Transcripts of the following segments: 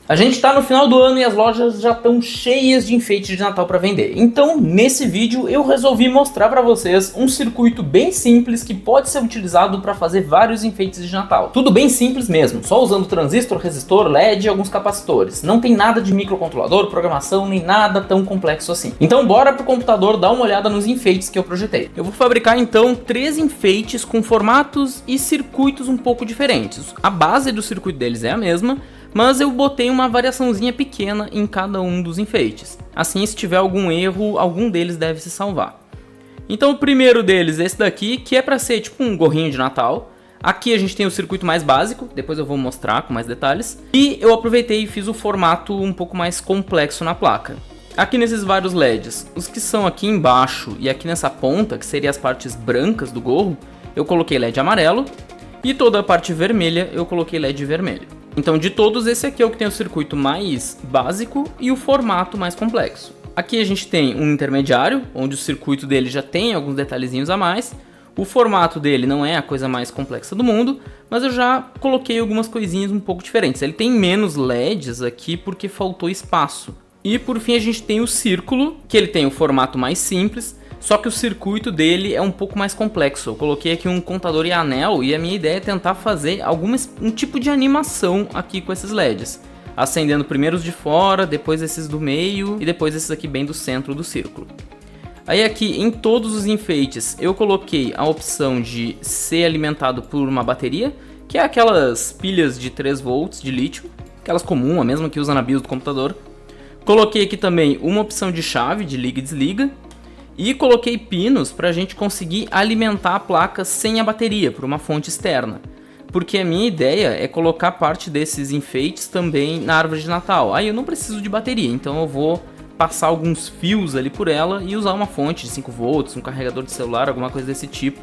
A gente está no final do ano e as lojas já estão cheias de enfeites de Natal para vender. Então, nesse vídeo eu resolvi mostrar para vocês um circuito bem simples que pode ser utilizado para fazer vários enfeites de Natal. Tudo bem simples mesmo, só usando transistor, resistor, LED e alguns capacitores. Não tem nada de microcontrolador, programação, nem nada tão complexo assim. Então bora pro computador dar uma olhada nos enfeites que eu projetei. Eu vou fabricar então 3 enfeites com formatos e circuitos um pouco diferentes. A base do circuito deles é a mesma, mas eu botei uma variaçãozinha pequena em cada um dos enfeites. Assim, se tiver algum erro, algum deles deve se salvar. Então o primeiro deles, esse daqui, que é para ser tipo um gorrinho de Natal. Aqui a gente tem o circuito mais básico, depois eu vou mostrar com mais detalhes. E eu aproveitei e fiz o formato um pouco mais complexo na placa. Aqui nesses vários LEDs, os que são aqui embaixo e aqui nessa ponta, que seriam as partes brancas do gorro, eu coloquei LED amarelo. E toda a parte vermelha eu coloquei LED vermelho. Então de todos, esse aqui é o que tem o circuito mais básico e o formato mais complexo. Aqui a gente tem um intermediário, onde o circuito dele já tem alguns detalhezinhos a mais. O formato dele não é a coisa mais complexa do mundo, mas eu já coloquei algumas coisinhas um pouco diferentes. Ele tem menos LEDs aqui porque faltou espaço. E por fim a gente tem o círculo, que ele tem o formato mais simples, só que o circuito dele é um pouco mais complexo. Eu coloquei aqui um contador e anel e a minha ideia é tentar fazer um tipo de animação aqui com esses LEDs. Acendendo primeiro os de fora, depois esses do meio e depois esses aqui bem do centro do círculo. Aí aqui em todos os enfeites eu coloquei a opção de ser alimentado por uma bateria, que é aquelas pilhas de 3 volts de lítio, aquelas comuns, a mesma que usa na BIOS do computador. Coloquei aqui também uma opção de chave de liga e desliga. E coloquei pinos para a gente conseguir alimentar a placa sem a bateria, por uma fonte externa. Porque a minha ideia é colocar parte desses enfeites também na árvore de Natal. Aí eu não preciso de bateria, então eu vou passar alguns fios ali por ela e usar uma fonte de 5 volts, um carregador de celular, alguma coisa desse tipo,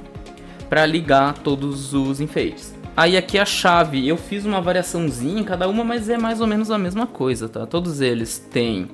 para ligar todos os enfeites. Aí aqui a chave, eu fiz uma variaçãozinha em cada uma, mas é mais ou menos a mesma coisa, tá? Todos eles têm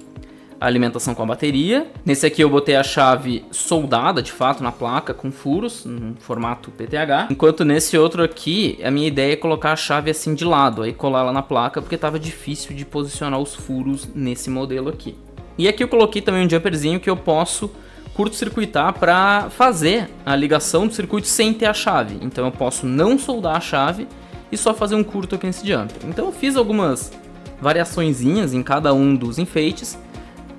a alimentação com a bateria. Nesse aqui eu botei a chave soldada de fato na placa com furos, no formato PTH. Enquanto nesse outro aqui, a minha ideia é colocar a chave assim de lado, aí colar ela na placa, porque estava difícil de posicionar os furos nesse modelo aqui. E aqui eu coloquei também um jumperzinho que eu posso curto-circuitar para fazer a ligação do circuito sem ter a chave. Então eu posso não soldar a chave e só fazer um curto aqui nesse jumper. Então eu fiz algumas variaçõezinhas em cada um dos enfeites.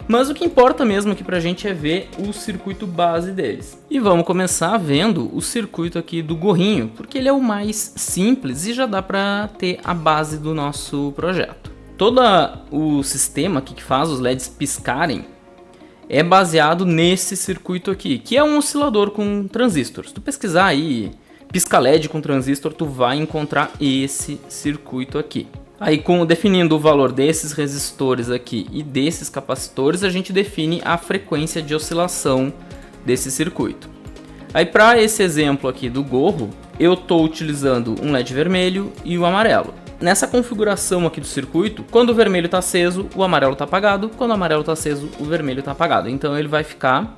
Mas o que importa mesmo aqui pra gente é ver o circuito base deles. E vamos começar vendo o circuito aqui do gorrinho, porque ele é o mais simples e já dá pra ter a base do nosso projeto. Todo o sistema aqui que faz os LEDs piscarem é baseado nesse circuito aqui, que é um oscilador com transistor. Se tu pesquisar aí pisca LED com transistor, tu vai encontrar esse circuito aqui. Aí, definindo o valor desses resistores aqui e desses capacitores, a gente define a frequência de oscilação desse circuito. Aí, para esse exemplo aqui do gorro, eu estou utilizando um LED vermelho e o amarelo. Nessa configuração aqui do circuito, quando o vermelho está aceso, o amarelo está apagado. Quando o amarelo está aceso, o vermelho está apagado. Então, ele vai ficar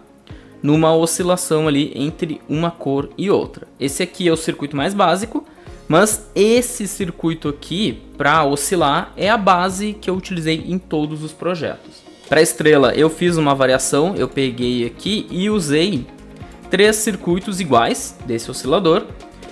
numa oscilação ali entre uma cor e outra. Esse aqui é o circuito mais básico. Mas esse circuito aqui, para oscilar, é a base que eu utilizei em todos os projetos. Para a estrela eu fiz uma variação, eu peguei aqui e usei 3 circuitos iguais desse oscilador,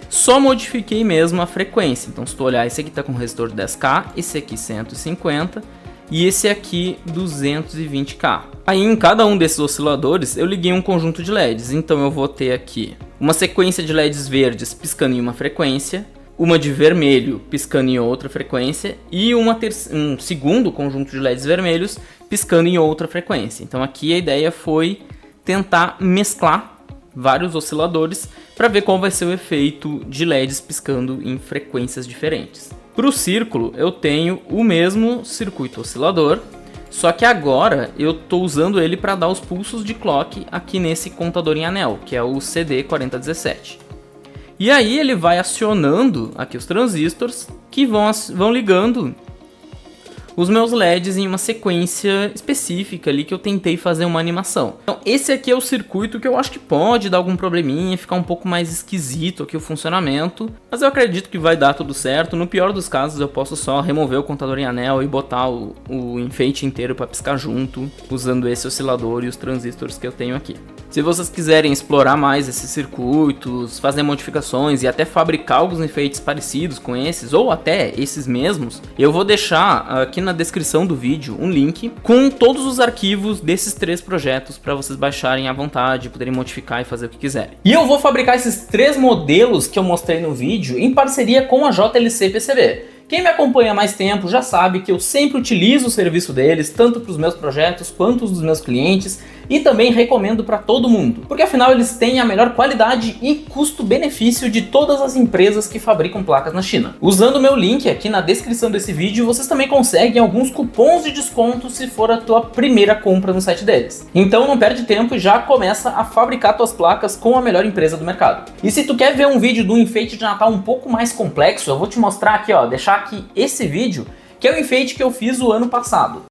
só modifiquei mesmo a frequência. Então se tu olhar, esse aqui está com resistor de 10K, esse aqui 150 e esse aqui 220K. Aí em cada um desses osciladores eu liguei um conjunto de LEDs, então eu vou ter aqui uma sequência de LEDs verdes piscando em uma frequência, uma de vermelho piscando em outra frequência e um segundo conjunto de LEDs vermelhos piscando em outra frequência. Então aqui a ideia foi tentar mesclar vários osciladores para ver qual vai ser o efeito de LEDs piscando em frequências diferentes. Para o círculo eu tenho o mesmo circuito oscilador, só que agora eu estou usando ele para dar os pulsos de clock aqui nesse contador em anel, que é o CD4017. E aí ele vai acionando aqui os transistores que vão ligando os meus LEDs em uma sequência específica ali que eu tentei fazer uma animação. Então esse aqui é o circuito que eu acho que pode dar algum probleminha, ficar um pouco mais esquisito aqui o funcionamento, mas eu acredito que vai dar tudo certo. No pior dos casos eu posso só remover o contador em anel e botar o enfeite inteiro para piscar junto, usando esse oscilador e os transistores que eu tenho aqui. Se vocês quiserem explorar mais esses circuitos, fazer modificações e até fabricar alguns enfeites parecidos com esses, ou até esses mesmos, eu vou deixar aqui na descrição do vídeo um link com todos os arquivos desses 3 projetos para vocês baixarem à vontade, poderem modificar e fazer o que quiserem. E eu vou fabricar esses 3 modelos que eu mostrei no vídeo em parceria com a JLC PCB. Quem me acompanha há mais tempo já sabe que eu sempre utilizo o serviço deles, tanto para os meus projetos quanto os dos meus clientes, e também recomendo para todo mundo, porque afinal eles têm a melhor qualidade e custo-benefício de todas as empresas que fabricam placas na China. Usando o meu link aqui na descrição desse vídeo, vocês também conseguem alguns cupons de desconto se for a tua primeira compra no site deles. Então não perde tempo e já começa a fabricar tuas placas com a melhor empresa do mercado. E se tu quer ver um vídeo de um enfeite de Natal um pouco mais complexo, eu vou te mostrar aqui, ó, deixar aqui esse vídeo, que é o enfeite que eu fiz o ano passado.